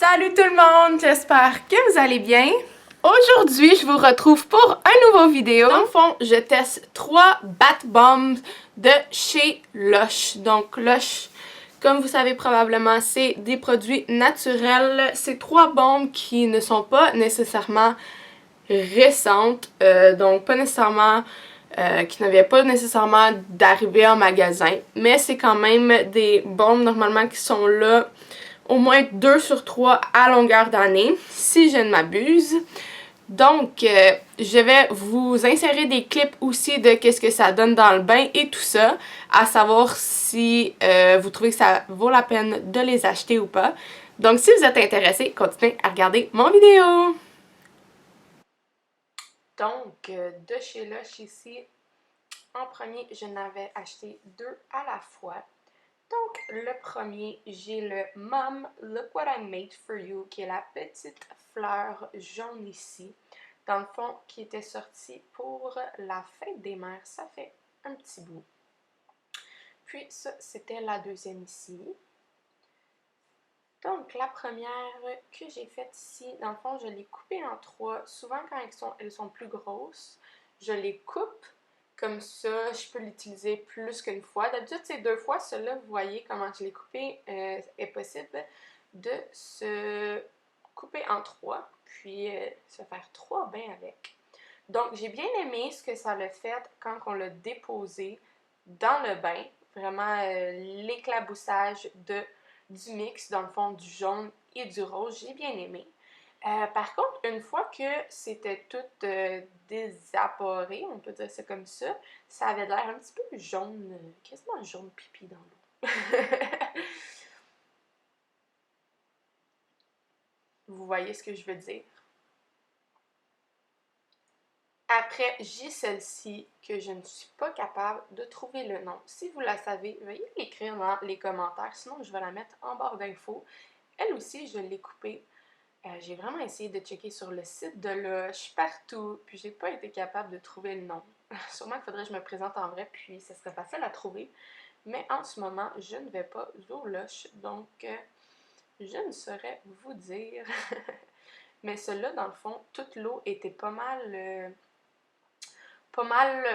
Salut tout le monde, j'espère que vous allez bien. Aujourd'hui, je vous retrouve pour un nouveau vidéo. Dans le fond, je teste 3 bath bombs de chez Lush. Donc Lush, comme vous savez probablement, c'est des produits naturels. C'est 3 bombes qui ne sont pas nécessairement récentes, donc pas nécessairement qui n'avaient pas nécessairement d'arrivée en magasin, mais c'est quand même des bombes normalement qui sont là au moins 2 sur 3 à longueur d'année, si je ne m'abuse. Donc, je vais vous insérer des clips aussi de qu'est-ce que ça donne dans le bain et tout ça, à savoir si vous trouvez que ça vaut la peine de les acheter ou pas. Donc, si vous êtes intéressé, continuez à regarder mon vidéo. Donc, de chez Lush ici, en premier, je n'avais acheté 2 à la fois. Donc, le premier, j'ai le Mom Look What I Made For You, qui est la petite fleur jaune ici, dans le fond, qui était sortie pour la fête des mères. Ça fait un petit bout. Puis ça, c'était la deuxième ici. Donc, la première que j'ai faite ici, dans le fond, je l'ai coupée en 3. Souvent, quand elles sont plus grosses, je les coupe. Comme ça, je peux l'utiliser plus qu'une fois. D'habitude, c'est 2 fois. Celle-là, vous voyez comment je l'ai coupé. Est possible de se couper en 3, puis se faire 3 bains avec. Donc, j'ai bien aimé ce que ça l'a fait quand on l'a déposé dans le bain. Vraiment, l'éclaboussage du mix, dans le fond, du jaune et du rose. J'ai bien aimé. Par contre, une fois que c'était tout désaporé, on peut dire ça comme ça avait l'air un petit peu jaune, quasiment jaune pipi dans l'eau. Vous voyez ce que je veux dire? Après, j'ai celle-ci que je ne suis pas capable de trouver le nom. Si vous la savez, veuillez l'écrire dans les commentaires, sinon je vais la mettre en barre d'infos. Elle aussi, je l'ai coupée. J'ai vraiment essayé de checker sur le site de Lush, partout, puis j'ai pas été capable de trouver le nom. Sûrement qu'il faudrait que je me présente en vrai, puis ça serait facile à trouver. Mais en ce moment, je ne vais pas au Lush, donc je ne saurais vous dire. Mais celle-là, dans le fond, toute l'eau était pas mal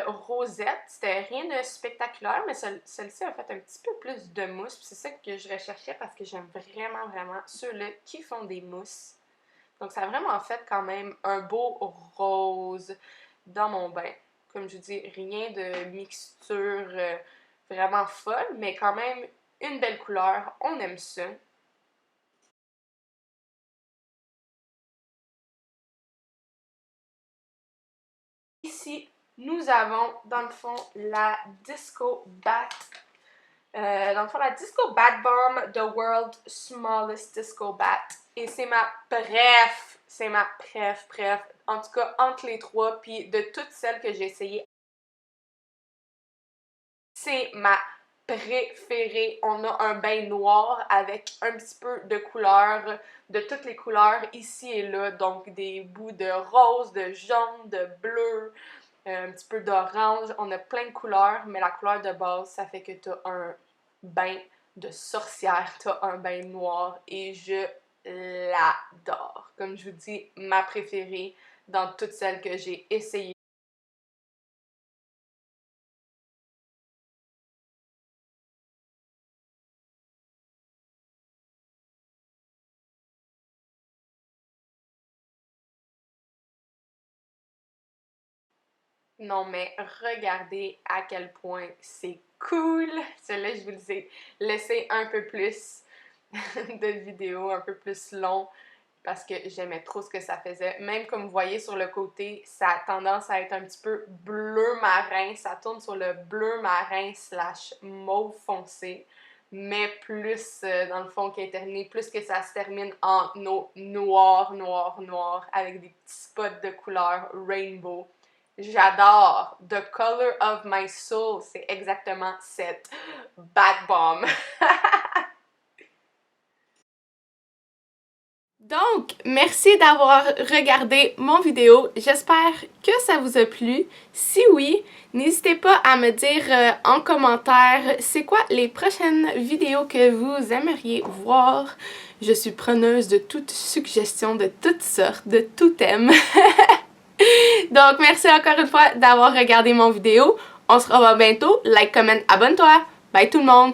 rosette. C'était rien de spectaculaire, mais celle-ci a fait un petit peu plus de mousse. C'est ça que je recherchais parce que j'aime vraiment, vraiment ceux-là qui font des mousses. Donc, ça a vraiment fait quand même un beau rose dans mon bain. Comme je dis, rien de mixture vraiment folle, mais quand même une belle couleur. On aime ça. Ici, nous avons, dans le fond, la Disco Bath. Dans le fond, la Disco Bath Bomb, The World's Smallest Disco Bath. Et c'est ma préf. C'est ma préf. En tout cas, entre les 3, puis de toutes celles que j'ai essayées, c'est ma préférée. On a un bain noir avec un petit peu de couleur, de toutes les couleurs ici et là. Donc des bouts de rose, de jaune, de bleu, un petit peu d'orange. On a plein de couleurs, mais la couleur de base, ça fait que tu as un bain de sorcière, tu as un bain noir et je l'adore. Comme je vous dis, ma préférée dans toutes celles que j'ai essayées. Non, mais regardez à quel point c'est cool. Celle-là, je vous le ai laissé un peu plus de vidéos, un peu plus long, parce que j'aimais trop ce que ça faisait. Même comme vous voyez sur le côté, ça a tendance à être un petit peu bleu marin. Ça tourne sur le bleu marin / mauve foncé, mais plus dans le fond qui est terminé, plus que ça se termine en noir, avec des petits spots de couleur rainbow. J'adore. The Color of My Soul, c'est exactement cette bath bomb. Donc, merci d'avoir regardé mon vidéo. J'espère que ça vous a plu. Si oui, n'hésitez pas à me dire en commentaire c'est quoi les prochaines vidéos que vous aimeriez voir. Je suis preneuse de toute suggestion de toutes sortes, de tout thème. Donc, merci encore une fois d'avoir regardé mon vidéo. On se revoit bientôt. Like, comment, abonne-toi. Bye tout le monde!